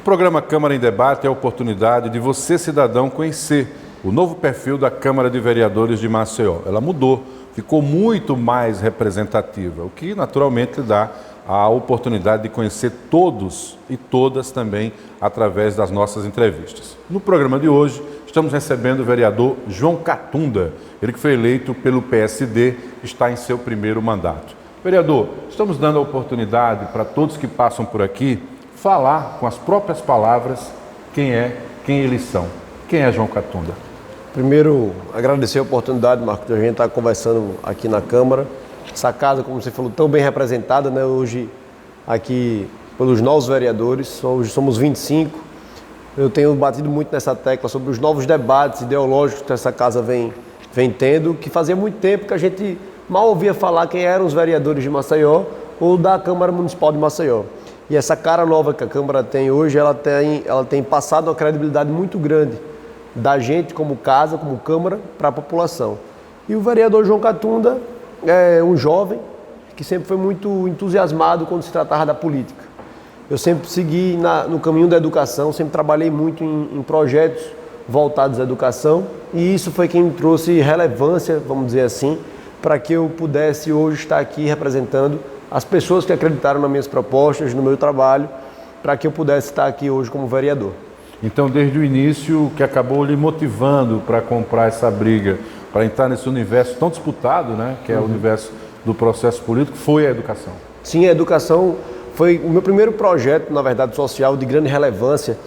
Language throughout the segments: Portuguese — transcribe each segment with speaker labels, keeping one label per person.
Speaker 1: programa Câmara em Debate é a oportunidade de você, cidadão, conhecer o novo perfil da Câmara de Vereadores de Maceió. Ela mudou, ficou muito mais representativa, o que naturalmente lhe dá a oportunidade de conhecer todos e todas também através das nossas entrevistas. No programa de hoje, estamos recebendo o vereador João Catunda, ele que foi eleito pelo PSD, está em seu primeiro mandato. Vereador, estamos dando a oportunidade para todos que passam por aqui falar com as próprias palavras quem eles são. Quem é João Catunda?
Speaker 2: Primeiro, agradecer a oportunidade, Marcos, de a gente estar conversando aqui na Câmara. Essa casa, como você falou, tão bem representada, né? Hoje aqui pelos novos vereadores, hoje somos 25. Eu tenho batido muito nessa tecla sobre os novos debates ideológicos que essa casa vem tendo, que fazia muito tempo que a gente mal ouvia falar quem eram os vereadores de Maceió ou da Câmara Municipal de Maceió. E essa cara nova que a Câmara tem hoje, ela tem passado uma credibilidade muito grande da gente como casa, como Câmara, para a população. E o vereador João Catunda é um jovem que sempre foi muito entusiasmado quando se tratava da política. Eu sempre segui no caminho da educação, sempre trabalhei muito em projetos voltados à educação e isso foi quem me trouxe relevância, vamos dizer assim, para que eu pudesse hoje estar aqui representando as pessoas que acreditaram nas minhas propostas, no meu trabalho, para que eu pudesse estar aqui hoje como vereador.
Speaker 1: Então, desde o início, o que acabou lhe motivando para comprar essa briga, para entrar nesse universo tão disputado, né, que é o universo do processo político, foi a educação? Sim,
Speaker 2: a educação foi o meu primeiro projeto, na verdade, social de grande relevância.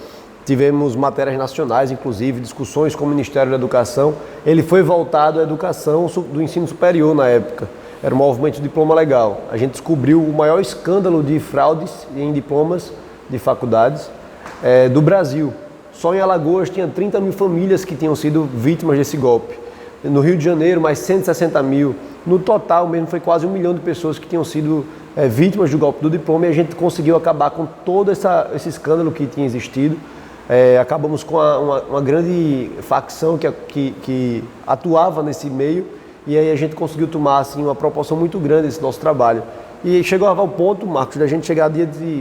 Speaker 2: Tivemos matérias nacionais, inclusive, discussões com o Ministério da Educação. Ele foi voltado à educação do ensino superior na época. Era o movimento de diploma legal. A gente descobriu o maior escândalo de fraudes em diplomas de faculdades do Brasil. Só em Alagoas tinha 30 mil famílias que tinham sido vítimas desse golpe. No Rio de Janeiro, mais 160 mil. No total mesmo, foi quase 1 milhão de pessoas que tinham sido vítimas do golpe do diploma e a gente conseguiu acabar com todo esse escândalo que tinha existido. Acabamos com uma grande facção que atuava nesse meio e aí a gente conseguiu tomar assim, uma proporção muito grande desse nosso trabalho. E chegou ao ponto, Marcos, da gente chegar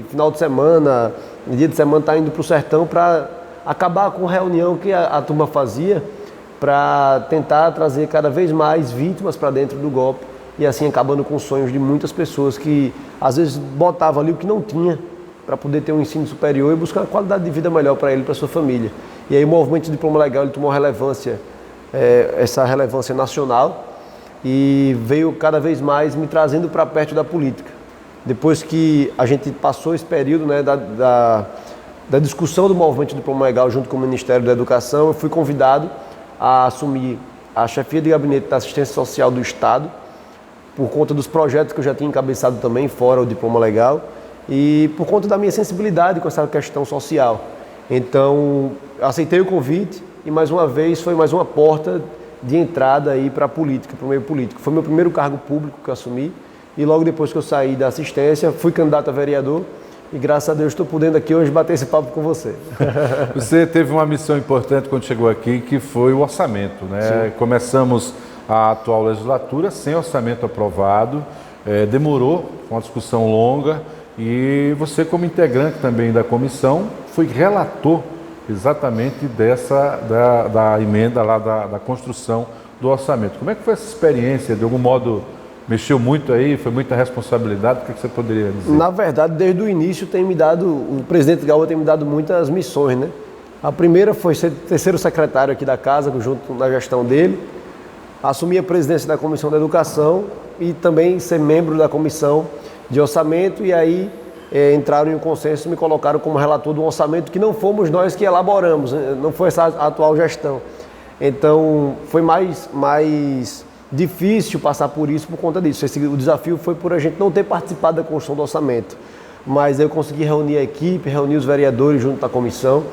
Speaker 2: final de semana, dia de semana tá indo para o sertão para acabar com a reunião que a turma fazia para tentar trazer cada vez mais vítimas para dentro do golpe e assim acabando com os sonhos de muitas pessoas que às vezes botavam ali o que não tinha para poder ter um ensino superior e buscar uma qualidade de vida melhor para ele e para sua família. E aí o movimento de diploma legal ele tomou relevância, essa relevância nacional e veio cada vez mais me trazendo para perto da política. Depois que a gente passou esse período, né, da discussão do movimento de diploma legal junto com o Ministério da Educação, eu fui convidado a assumir a chefia de gabinete da assistência social do Estado, por conta dos projetos que eu já tinha encabeçado também, fora o diploma legal, e por conta da minha sensibilidade com essa questão social. Então, aceitei o convite e mais uma vez foi mais uma porta de entrada aí para a política, para o meio político. Foi meu primeiro cargo público que eu assumi e logo depois que eu saí da assistência, fui candidato a vereador e graças a Deus estou podendo aqui hoje bater esse papo com você.
Speaker 1: Você teve uma missão importante quando chegou aqui, que foi o orçamento, né? Sim. Começamos a atual legislatura sem orçamento aprovado, demorou, uma discussão longa, e você como integrante também da comissão foi relator exatamente da emenda lá da construção do orçamento. Como é que foi essa experiência? De algum modo mexeu muito aí, foi muita responsabilidade, o que você poderia dizer?
Speaker 2: Na verdade, desde o início o presidente Galva tem me dado muitas missões, né? A primeira foi ser terceiro secretário aqui da casa, junto na gestão dele, assumir a presidência da Comissão da Educação e também ser membro da Comissão de Orçamento e aí entraram em um consenso e me colocaram como relator do orçamento que não fomos nós que elaboramos, não foi essa a atual gestão. Então, foi mais difícil passar por isso por conta disso. O desafio foi por a gente não ter participado da construção do orçamento. Mas eu consegui reunir a equipe, reunir os vereadores junto da comissão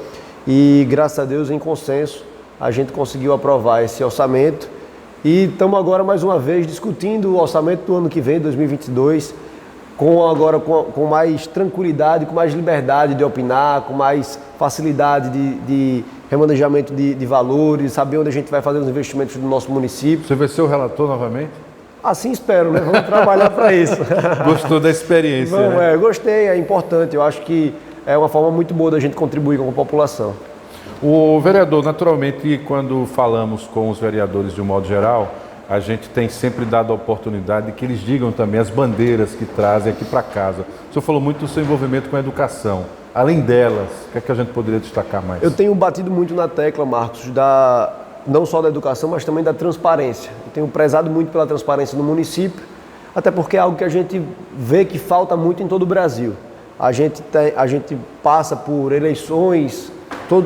Speaker 2: e, graças a Deus, em consenso, a gente conseguiu aprovar esse orçamento. E estamos agora, mais uma vez, discutindo o orçamento do ano que vem, 2022, com mais tranquilidade, com mais liberdade de opinar, com mais facilidade de remanejamento de valores, saber onde a gente vai fazer os investimentos do nosso município.
Speaker 1: Você vai ser o relator novamente?
Speaker 2: Assim espero, né? Vamos trabalhar para isso.
Speaker 1: Gostou da experiência?
Speaker 2: Não,
Speaker 1: né?
Speaker 2: Gostei, é importante. Eu acho que é uma forma muito boa da gente contribuir com a população.
Speaker 1: O vereador, naturalmente, quando falamos com os vereadores de um modo geral, a gente tem sempre dado a oportunidade de que eles digam também as bandeiras que trazem aqui para casa. O senhor falou muito do seu envolvimento com a educação. Além delas, o que é que a gente poderia destacar mais?
Speaker 2: Eu tenho batido muito na tecla, Marcos, não só da educação, mas também da transparência. Eu tenho prezado muito pela transparência no município, até porque é algo que a gente vê que falta muito em todo o Brasil. A gente passa por eleições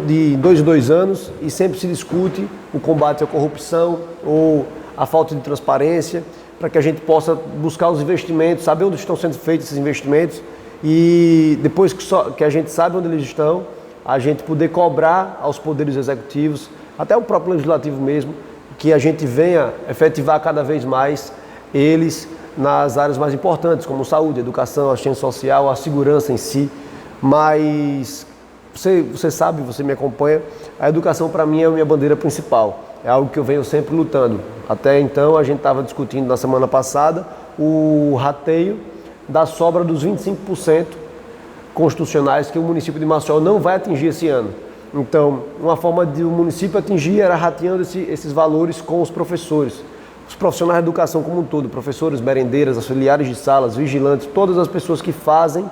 Speaker 2: de 2 em 2 anos e sempre se discute o combate à corrupção ou a falta de transparência, para que a gente possa buscar os investimentos, saber onde estão sendo feitos esses investimentos e depois que a gente sabe onde eles estão, a gente poder cobrar aos poderes executivos, até o próprio legislativo mesmo, que a gente venha efetivar cada vez mais eles nas áreas mais importantes, como saúde, educação, assistência social, a segurança em si. Mas você sabe, você me acompanha, a educação para mim é a minha bandeira principal. É algo que eu venho sempre lutando. Até então a gente estava discutindo na semana passada o rateio da sobra dos 25% constitucionais que o município de Maceió não vai atingir esse ano. Então, uma forma de o município atingir era rateando esses valores com os professores. Os profissionais de educação como um todo, professores, merendeiras, auxiliares de salas, vigilantes, todas as pessoas que fazem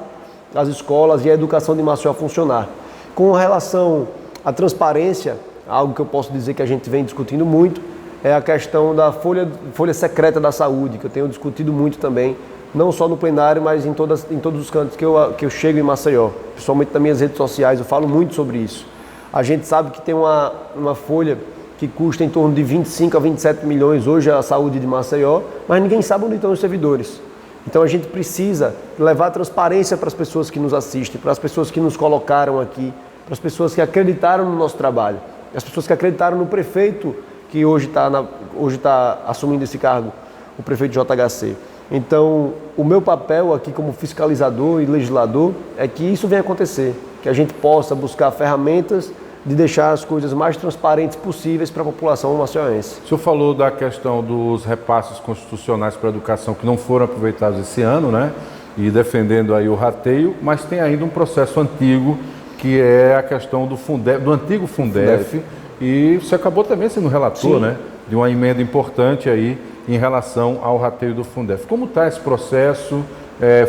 Speaker 2: as escolas e a educação de Maceió funcionar. Com relação à transparência, algo que eu posso dizer que a gente vem discutindo muito, é a questão da folha secreta da saúde, que eu tenho discutido muito também, não só no plenário, mas em todos os cantos que eu chego em Maceió. Principalmente nas minhas redes sociais, eu falo muito sobre isso. A gente sabe que tem uma folha que custa em torno de 25 a 27 milhões hoje a saúde de Maceió, mas ninguém sabe onde estão os servidores. Então a gente precisa levar transparência para as pessoas que nos assistem, para as pessoas que nos colocaram aqui, para as pessoas que acreditaram no nosso trabalho, as pessoas que acreditaram no prefeito que hoje está assumindo esse cargo, o prefeito JHC. Então, o meu papel aqui como fiscalizador e legislador é que isso venha acontecer, que a gente possa buscar ferramentas de deixar as coisas mais transparentes possíveis para a população maceioense.
Speaker 1: O senhor falou da questão dos repasses constitucionais para a educação que não foram aproveitados esse ano, né? E defendendo aí o rateio, mas tem ainda um processo antigo, que é a questão do antigo Fundef, e você acabou também sendo relator, né? De uma emenda importante aí em relação ao rateio do Fundef. Como está esse processo?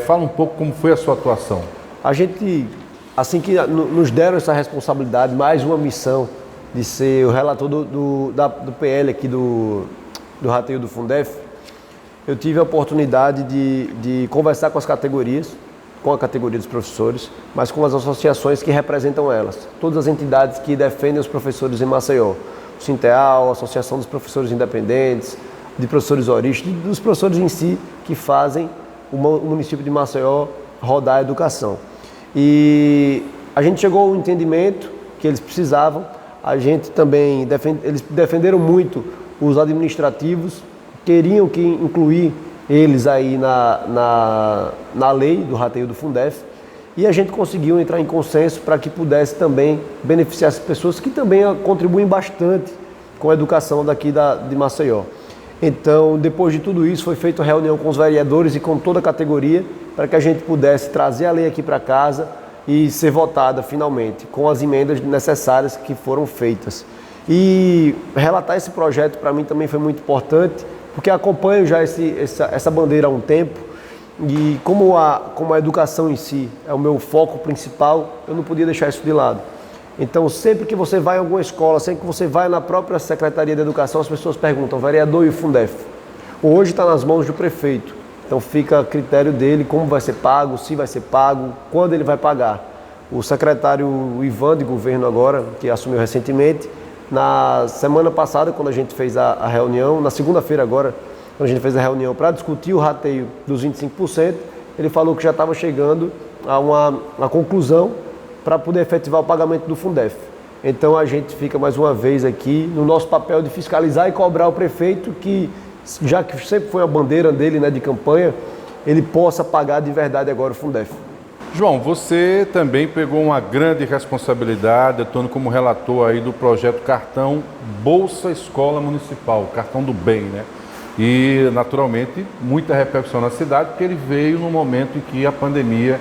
Speaker 1: Fala um pouco como foi a sua atuação.
Speaker 2: A gente, assim que nos deram essa responsabilidade, mais uma missão de ser o relator do PL aqui do rateio do Fundef, eu tive a oportunidade de conversar com as categorias, com a categoria dos professores, mas com as associações que representam elas. Todas as entidades que defendem os professores em Maceió. O Sinteal, a Associação dos Professores Independentes, de professores horistas, dos professores em si que fazem o município de Maceió rodar a educação. E a gente chegou ao entendimento que eles precisavam, eles defenderam muito os administrativos, queriam que incluir eles aí na lei do rateio do Fundef, e a gente conseguiu entrar em consenso para que pudesse também beneficiar as pessoas que também contribuem bastante com a educação daqui de Maceió. Então, depois de tudo isso, foi feita uma reunião com os vereadores e com toda a categoria para que a gente pudesse trazer a lei aqui para casa e ser votada finalmente, com as emendas necessárias que foram feitas. E relatar esse projeto para mim também foi muito importante, porque acompanho já essa bandeira há um tempo, e como a educação em si é o meu foco principal, eu não podia deixar isso de lado. Então, sempre que você vai em alguma escola, sempre que você vai na própria Secretaria de Educação, as pessoas perguntam, vereador e o Fundef? Hoje está nas mãos do prefeito, então fica a critério dele como vai ser pago, se vai ser pago, quando ele vai pagar. O secretário Ivan de governo agora, que assumiu recentemente, na semana passada, quando a gente fez a reunião, na segunda-feira agora, quando a gente fez a reunião para discutir o rateio dos 25%, ele falou que já estava chegando a uma conclusão para poder efetivar o pagamento do Fundef. Então a gente fica mais uma vez aqui no nosso papel de fiscalizar e cobrar o prefeito que, já que sempre foi a bandeira dele, né, de campanha, ele possa pagar de verdade agora o Fundef.
Speaker 1: João, você também pegou uma grande responsabilidade, atuando como relator aí do projeto Cartão Bolsa Escola Municipal, Cartão do Bem, né? E, naturalmente, muita repercussão na cidade, porque ele veio no momento em que a pandemia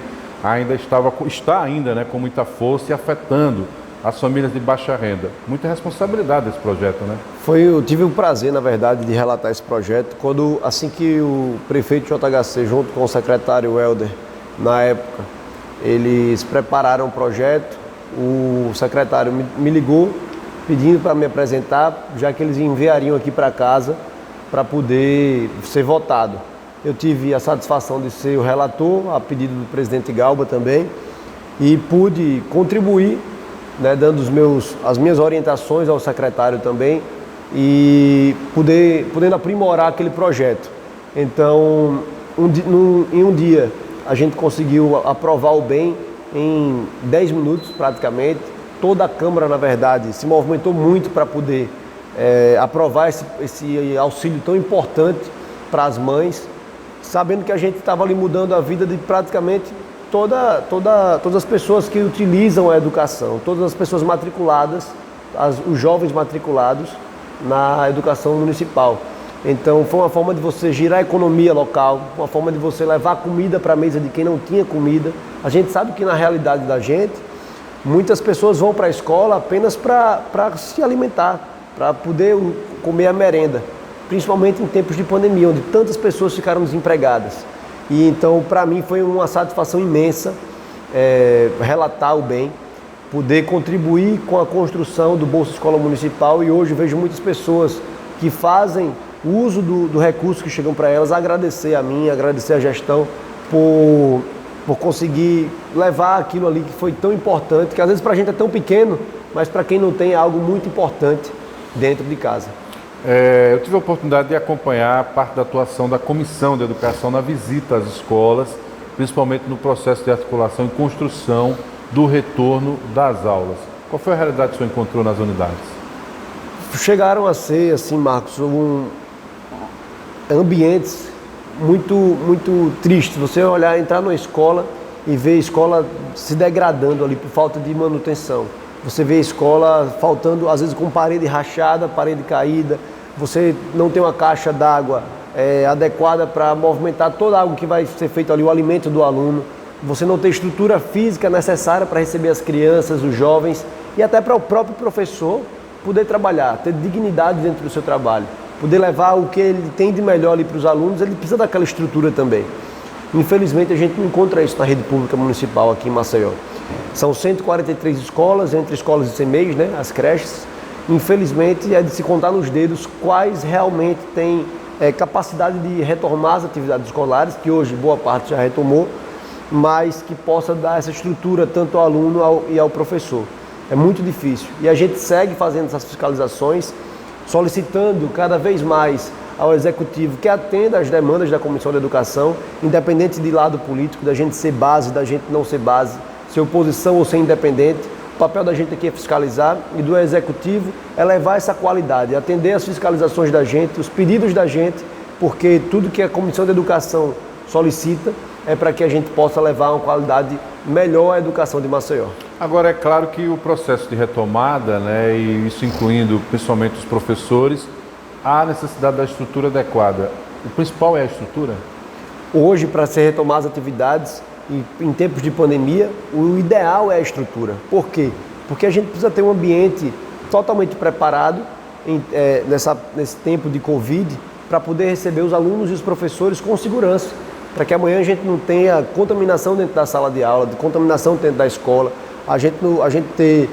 Speaker 1: está ainda, né, com muita força e afetando as famílias de baixa renda. Muita responsabilidade desse projeto, né?
Speaker 2: Eu tive o prazer, na verdade, de relatar esse projeto assim que o prefeito JHC, junto com o secretário Helder, na época, eles prepararam o projeto. O secretário me ligou pedindo para me apresentar, já que eles enviariam aqui para casa para poder ser votado. Eu tive a satisfação de ser o relator, a pedido do presidente Galba também, e pude contribuir, né, dando as minhas orientações ao secretário também e podendo aprimorar aquele projeto. Então, em um dia, a gente conseguiu aprovar o bem em 10 minutos praticamente. Toda a Câmara, na verdade, se movimentou muito para poder aprovar esse auxílio tão importante para as mães, sabendo que a gente estava ali mudando a vida de praticamente todas as pessoas que utilizam a educação, todas as pessoas matriculadas, os jovens matriculados na educação municipal. Então foi uma forma de você girar a economia local, uma forma de você levar comida para a mesa de quem não tinha comida. A gente sabe que na realidade da gente, muitas pessoas vão para a escola apenas para se alimentar, para poder comer a merenda, principalmente em tempos de pandemia, onde tantas pessoas ficaram desempregadas. E então, para mim, foi uma satisfação imensa relatar o bem, poder contribuir com a construção do Bolsa Escola Municipal, e hoje vejo muitas pessoas que fazem uso do recurso que chegam para elas, agradecer a mim, agradecer a gestão por conseguir levar aquilo ali que foi tão importante, que às vezes para a gente é tão pequeno, mas para quem não tem é algo muito importante dentro de casa.
Speaker 1: Eu tive a oportunidade de acompanhar parte da atuação da Comissão de Educação na visita às escolas, principalmente no processo de articulação e construção do retorno das aulas. Qual foi a realidade que o senhor encontrou nas unidades?
Speaker 2: Chegaram a ser, assim, Marcos, ambientes muito tristes. Você entrar numa escola e ver a escola se degradando ali por falta de manutenção. Você vê a escola faltando, às vezes, com parede rachada, parede caída. Você não tem uma caixa d'água adequada para movimentar toda a água que vai ser feito ali, o alimento do aluno. Você não tem estrutura física necessária para receber as crianças, os jovens, e até para o próprio professor poder trabalhar, ter dignidade dentro do seu trabalho, poder levar o que ele tem de melhor ali para os alunos. Ele precisa daquela estrutura também. Infelizmente, a gente não encontra isso na rede pública municipal aqui em Maceió. São 143 escolas, entre escolas e CMEIs, né, as creches. Infelizmente, é de se contar nos dedos quais realmente têm capacidade de retomar as atividades escolares, que hoje boa parte já retomou, mas que possa dar essa estrutura tanto ao aluno e ao professor. É muito difícil. E a gente segue fazendo essas fiscalizações, solicitando cada vez mais ao Executivo que atenda às demandas da Comissão de Educação, independente de lado político, da gente ser base, da gente não ser base, ser oposição ou ser independente. O papel da gente aqui é fiscalizar, e do Executivo é levar essa qualidade, atender as fiscalizações da gente, os pedidos da gente, porque tudo que a Comissão de Educação solicita é para que a gente possa levar uma qualidade melhor à educação de Maceió.
Speaker 1: Agora, é claro que o processo de retomada, né, e isso incluindo principalmente os professores, há necessidade da estrutura adequada. O principal é a estrutura?
Speaker 2: Hoje, para ser retomadas as atividades, em tempos de pandemia, o ideal é a estrutura. Por quê? Porque a gente precisa ter um ambiente totalmente preparado nesse tempo de Covid para poder receber os alunos e os professores com segurança, para que amanhã a gente não tenha contaminação dentro da sala de aula, contaminação dentro da escola, a gente ter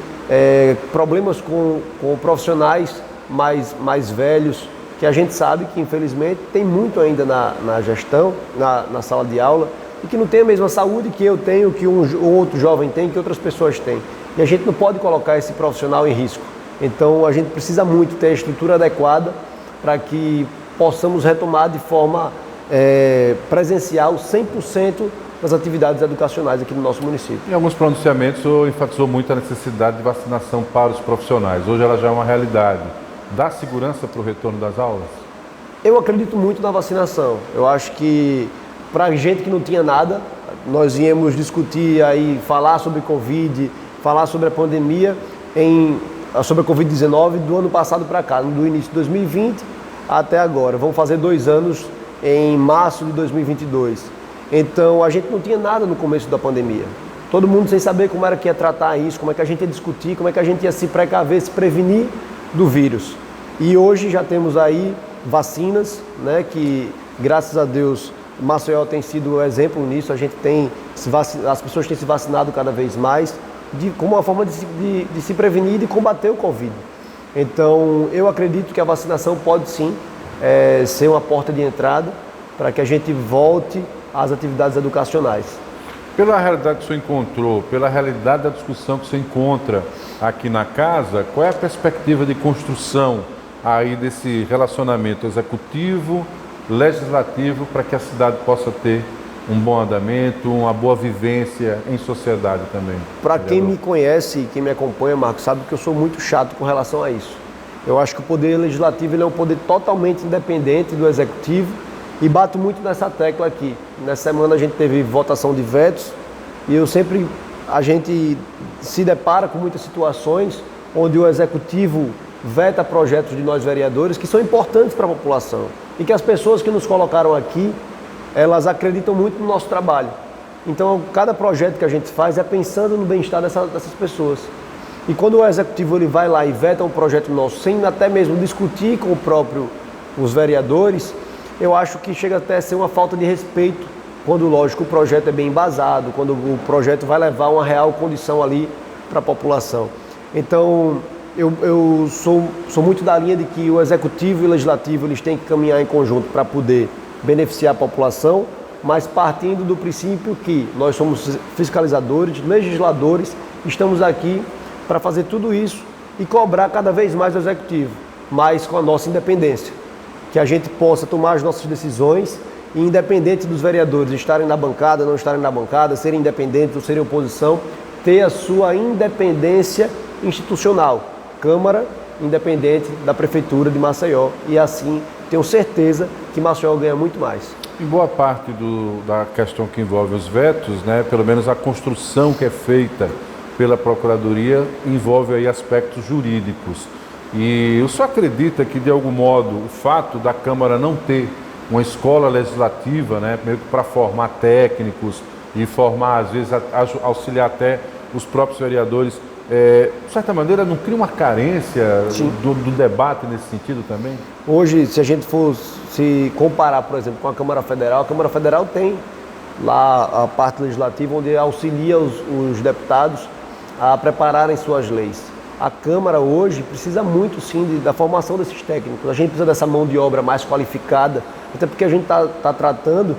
Speaker 2: problemas com profissionais mais velhos, que a gente sabe que, infelizmente, tem muito ainda na gestão, na sala de aula, e que não tem a mesma saúde que eu tenho, que um outro jovem tem, que outras pessoas têm. E a gente não pode colocar esse profissional em risco. Então, a gente precisa muito ter a estrutura adequada para que possamos retomar de forma presencial 100% das atividades educacionais aqui no nosso município.
Speaker 1: Em alguns pronunciamentos, o senhor enfatizou muito a necessidade de vacinação para os profissionais. Hoje ela já é uma realidade. Dá segurança para o retorno das aulas?
Speaker 2: Eu acredito muito na vacinação. Eu acho que, para a gente que não tinha nada, nós íamos discutir aí, falar sobre Covid, falar sobre a pandemia, sobre a Covid-19 do ano passado para cá, do início de 2020 até agora. Vamos fazer 2 anos em março de 2022. Então a gente não tinha nada no começo da pandemia. Todo mundo sem saber como era que ia tratar isso, como é que a gente ia discutir, como é que a gente ia se precaver, se prevenir do vírus. E hoje já temos aí vacinas, né, que graças a Deus Maceió tem sido um exemplo nisso. A gente tem as pessoas têm se vacinado cada vez mais como uma forma de se prevenir e de combater o Covid. Então eu acredito que a vacinação pode sim ser uma porta de entrada para que a gente volte às atividades educacionais.
Speaker 1: Pela realidade que o senhor encontrou, pela realidade da discussão que você encontra aqui na casa, qual é a perspectiva de construção aí desse relacionamento executivo, legislativo, para que a cidade possa ter um bom andamento, uma boa vivência em sociedade também?
Speaker 2: Para quem me conhece e quem me acompanha, Marcos, sabe que eu sou muito chato com relação a isso. Eu acho que o poder legislativo ele é um poder totalmente independente do executivo e bato muito nessa tecla aqui. Nessa semana a gente teve votação de vetos e a gente se depara com muitas situações onde o executivo veta projetos de nós vereadores que são importantes para a população e que as pessoas que nos colocaram aqui, elas acreditam muito no nosso trabalho. Então, cada projeto que a gente faz é pensando no bem-estar dessas pessoas. E quando o executivo ele vai lá e veta um projeto nosso, sem até mesmo discutir com os vereadores, eu acho que chega até a ser uma falta de respeito, quando, lógico, o projeto é bem embasado, quando o projeto vai levar uma real condição ali para a população. Então, eu sou muito da linha de que o executivo e o legislativo eles têm que caminhar em conjunto para poder beneficiar a população, mas partindo do princípio que nós somos fiscalizadores, legisladores, estamos aqui para fazer tudo isso e cobrar cada vez mais do executivo, mas com a nossa independência, que a gente possa tomar as nossas decisões e independente dos vereadores estarem na bancada, não estarem na bancada, serem independentes ou serem oposição, ter a sua independência institucional, Câmara independente da Prefeitura de Maceió, e assim tenho certeza que Maceió ganha muito mais.
Speaker 1: Em boa parte da questão que envolve os vetos, né, pelo menos a construção que é feita pela Procuradoria envolve aí aspectos jurídicos. E o senhor acredita que, de algum modo, o fato da Câmara não ter uma escola legislativa, né, meio que para formar técnicos e formar, às vezes, auxiliar até os próprios vereadores, de certa maneira, não cria uma carência do debate nesse sentido também?
Speaker 2: Hoje, se a gente for se comparar, por exemplo, com a Câmara Federal tem lá a parte legislativa onde auxilia os deputados a prepararem suas leis. A Câmara hoje precisa muito, sim, da formação desses técnicos. A gente precisa dessa mão de obra mais qualificada, até porque a gente está tratando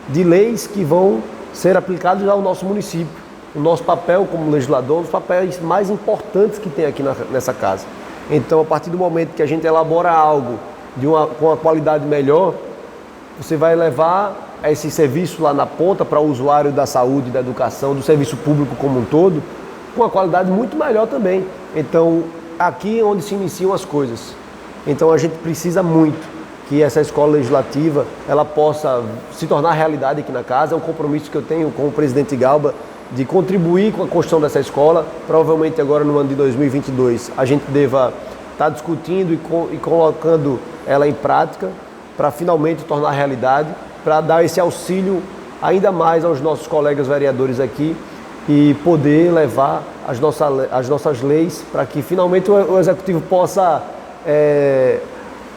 Speaker 2: de leis que vão ser aplicadas ao nosso município. O nosso papel como legislador, um dos papéis mais importantes que tem aqui nessa casa. Então, a partir do momento que a gente elabora algo com uma qualidade melhor, você vai levar esse serviço lá na ponta para o usuário da saúde, da educação, do serviço público como um todo, com uma qualidade muito melhor também. Então, aqui é onde se iniciam as coisas. Então, a gente precisa muito que essa escola legislativa ela possa se tornar realidade aqui na casa. É um compromisso que eu tenho com o presidente Galba de contribuir com a construção dessa escola. Provavelmente agora no ano de 2022 a gente deva estar discutindo e colocando ela em prática para finalmente tornar realidade, para dar esse auxílio ainda mais aos nossos colegas vereadores aqui e poder levar as nossas leis para que finalmente o executivo possa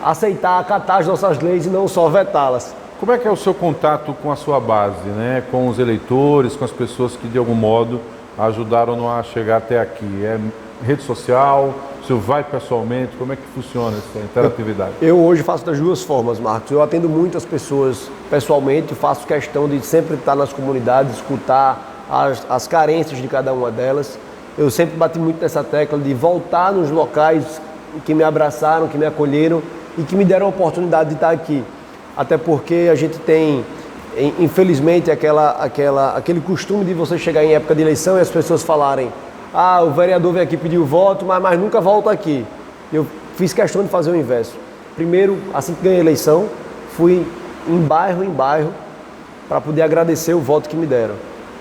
Speaker 2: aceitar, acatar as nossas leis e não só vetá-las.
Speaker 1: Como é que é o seu contato com a sua base, né? Com os eleitores, com as pessoas que de algum modo ajudaram a chegar até aqui? É rede social? O senhor vai pessoalmente? Como é que funciona essa interatividade?
Speaker 2: Eu hoje faço das duas formas, Marcos. Eu atendo muitas pessoas pessoalmente, faço questão de sempre estar nas comunidades, escutar as carências de cada uma delas. Eu sempre bati muito nessa tecla de voltar nos locais que me abraçaram, que me acolheram e que me deram a oportunidade de estar aqui. Até porque a gente tem, infelizmente, aquele costume de você chegar em época de eleição e as pessoas falarem: ah, o vereador veio aqui pedir o voto, mas nunca volta aqui. Eu fiz questão de fazer o inverso. Primeiro, assim que ganhei a eleição, fui em bairro para poder agradecer o voto que me deram.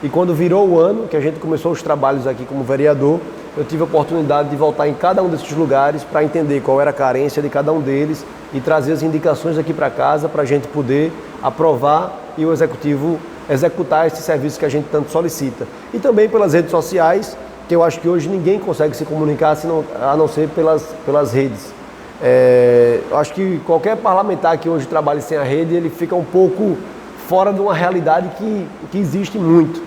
Speaker 2: E quando virou o ano, que a gente começou os trabalhos aqui como vereador, eu tive a oportunidade de voltar em cada um desses lugares para entender qual era a carência de cada um deles e trazer as indicações aqui para casa para a gente poder aprovar e o executivo executar esses serviços que a gente tanto solicita. E também pelas redes sociais, que eu acho que hoje ninguém consegue se comunicar a não ser pelas redes. Eu acho que qualquer parlamentar que hoje trabalhe sem a rede, ele fica um pouco fora de uma realidade que existe muito.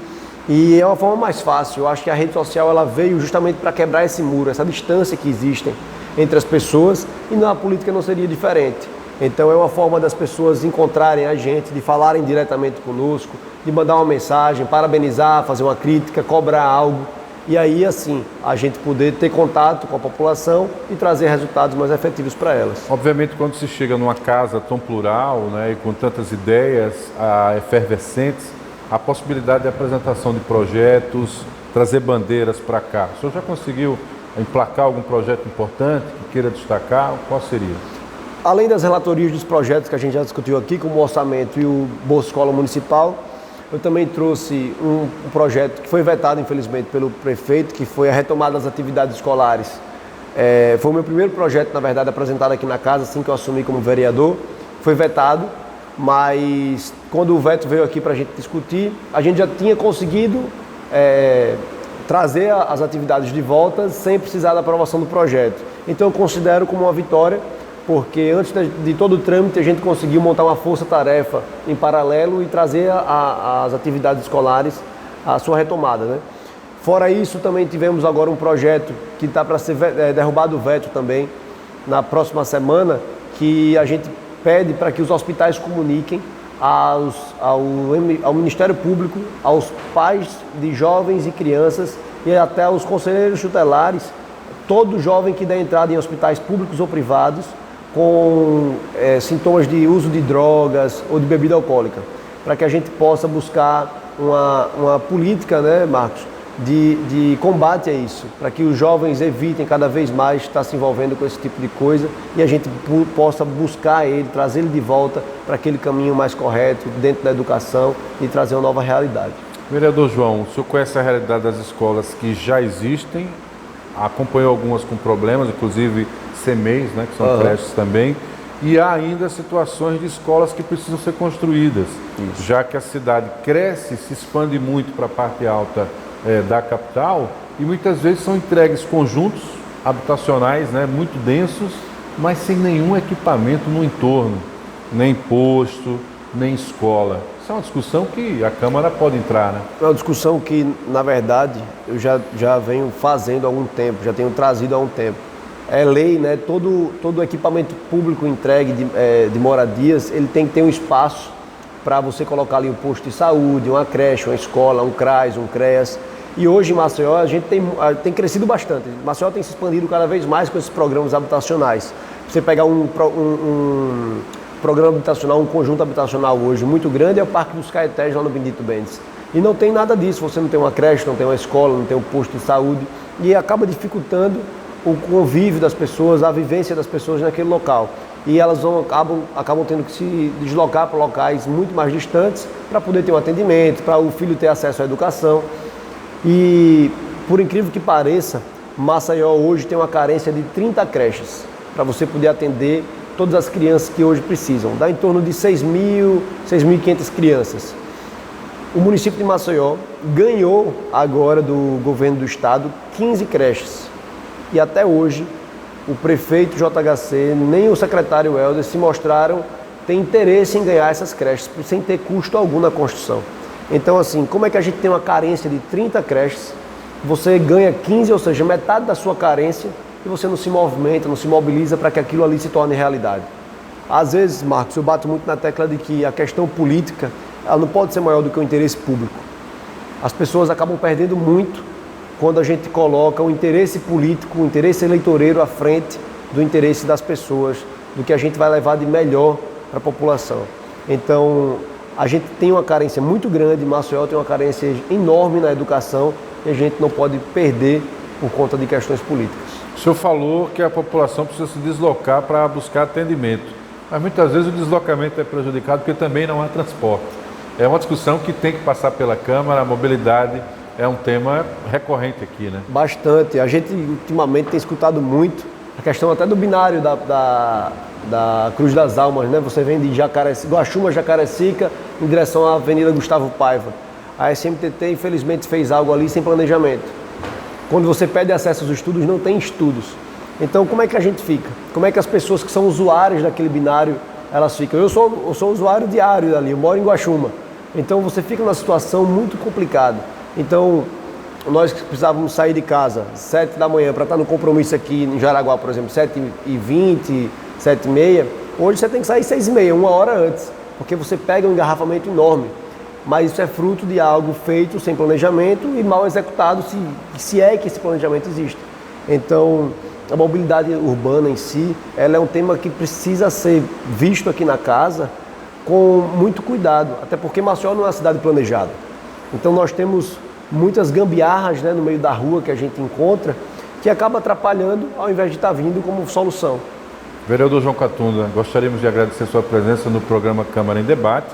Speaker 2: E é uma forma mais fácil. Eu acho que a rede social ela veio justamente para quebrar esse muro, essa distância que existe entre as pessoas, e na política não seria diferente. Então é uma forma das pessoas encontrarem a gente, de falarem diretamente conosco, de mandar uma mensagem, parabenizar, fazer uma crítica, cobrar algo. E aí, assim, a gente poder ter contato com a população e trazer resultados mais efetivos para elas.
Speaker 1: Obviamente, quando se chega numa casa tão plural, né, e com tantas ideias efervescentes, a possibilidade de apresentação de projetos, trazer bandeiras para cá. O senhor já conseguiu emplacar algum projeto importante que queira destacar? Qual seria?
Speaker 2: Além das relatorias dos projetos que a gente já discutiu aqui, como o orçamento e o Bolsa Escola Municipal, eu também trouxe um projeto que foi vetado, infelizmente, pelo prefeito, que foi a retomada das atividades escolares. Foi o meu primeiro projeto, na verdade, apresentado aqui na casa, assim que eu assumi como vereador. Foi vetado, mas quando o veto veio aqui para a gente discutir, a gente já tinha conseguido trazer as atividades de volta sem precisar da aprovação do projeto. Então eu considero como uma vitória, porque antes de todo o trâmite a gente conseguiu montar uma força-tarefa em paralelo e trazer as atividades escolares a sua retomada, né? Fora isso, também tivemos agora um projeto que está para ser derrubado o veto também na próxima semana, que a gente pede para que os hospitais comuniquem ao Ministério Público, aos pais de jovens e crianças e até aos conselheiros tutelares, todo jovem que der entrada em hospitais públicos ou privados com sintomas de uso de drogas ou de bebida alcoólica, para que a gente possa buscar uma política, né, Marcos, de combate a isso, para que os jovens evitem cada vez mais estar se envolvendo com esse tipo de coisa e a gente possa buscar ele, trazer ele de volta para aquele caminho mais correto dentro da educação e trazer uma nova realidade.
Speaker 1: Vereador João, o senhor conhece a realidade das escolas que já existem, acompanhou algumas com problemas, inclusive CMEIs, né, que são creches também, e há ainda situações de escolas que precisam ser construídas, já que a cidade cresce, se expande muito para a parte alta da capital e muitas vezes são entregues conjuntos habitacionais, né, muito densos, mas sem nenhum equipamento no entorno, nem posto, nem escola. Isso é uma discussão que a Câmara pode entrar, né?
Speaker 2: É uma discussão que, na verdade, eu já venho fazendo há algum tempo, já tenho trazido há um tempo. É lei, né? Todo equipamento público entregue de moradias, ele tem que ter um espaço para você colocar ali um posto de saúde, uma creche, uma escola, um CRAS, um CREAS. E hoje em Maceió a gente tem crescido bastante. Maceió tem se expandido cada vez mais com esses programas habitacionais. Você pegar um programa habitacional, um conjunto habitacional hoje muito grande é o Parque dos Caetés lá no Benedito Mendes. E não tem nada disso, você não tem uma creche, não tem uma escola, não tem um posto de saúde e acaba dificultando o convívio das pessoas, a vivência das pessoas naquele local. E elas acabam tendo que se deslocar para locais muito mais distantes para poder ter um atendimento, para o filho ter acesso à educação. E, por incrível que pareça, Maceió hoje tem uma carência de 30 creches para você poder atender todas as crianças que hoje precisam. Dá em torno de 6.500 crianças. O município de Maceió ganhou agora do governo do estado 15 creches. E até hoje, o prefeito JHC, nem o secretário Helder se mostraram ter interesse em ganhar essas creches, sem ter custo algum na construção. Então, assim, como é que a gente tem uma carência de 30 creches, você ganha 15, ou seja, metade da sua carência, e você não se movimenta, não se mobiliza para que aquilo ali se torne realidade. Às vezes, Marcos, eu bato muito na tecla de que a questão política, ela não pode ser maior do que o interesse público. As pessoas acabam perdendo muito quando a gente coloca o interesse político, o interesse eleitoreiro à frente do interesse das pessoas, do que a gente vai levar de melhor para a população. Então, a gente tem uma carência muito grande, Maceió tem uma carência enorme na educação e a gente não pode perder por conta de questões políticas.
Speaker 1: O senhor falou que a população precisa se deslocar para buscar atendimento, mas muitas vezes o deslocamento é prejudicado porque também não há transporte. É uma discussão que tem que passar pela Câmara, a mobilidade é um tema recorrente aqui, né?
Speaker 2: Bastante. A gente ultimamente tem escutado muito a questão até do binário da Cruz das Almas, né? Você vem de Guaxuma, Jacarecica, em direção à Avenida Gustavo Paiva. A SMTT, infelizmente, fez algo ali sem planejamento. Quando você pede acesso aos estudos, não tem estudos. Então, como é que a gente fica? Como é que as pessoas que são usuários daquele binário, elas ficam? Eu sou usuário diário dali, eu moro em Guaxuma. Então, você fica numa situação muito complicada. Então, nós que precisávamos sair de casa 7 da manhã para estar no compromisso aqui em Jaraguá, por exemplo, 7h20, 7h30, hoje você tem que sair 6h30, 1 hora antes, porque você pega um engarrafamento enorme. Mas isso é fruto de algo feito sem planejamento e mal executado, se é que esse planejamento existe. Então, a mobilidade urbana em si, ela é um tema que precisa ser visto aqui na casa com muito cuidado, até porque Maceió não é uma cidade planejada. Então, nós temos muitas gambiarras, né, no meio da rua que a gente encontra, que acaba atrapalhando ao invés de estar vindo como solução.
Speaker 1: Vereador João Catunda, gostaríamos de agradecer sua presença no programa Câmara em Debate.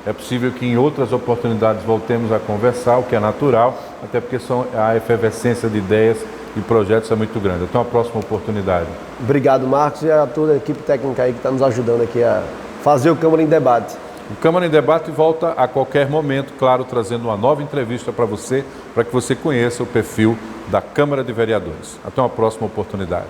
Speaker 1: É possível que em outras oportunidades voltemos a conversar, o que é natural, até porque a efervescência de ideias e projetos é muito grande. Até uma próxima oportunidade.
Speaker 2: Obrigado, Marcos, e a toda a equipe técnica aí que está nos ajudando aqui a fazer o Câmara em Debate.
Speaker 1: O Câmara em Debate volta a qualquer momento, claro, trazendo uma nova entrevista para que você conheça o perfil da Câmara de Vereadores. Até uma próxima oportunidade.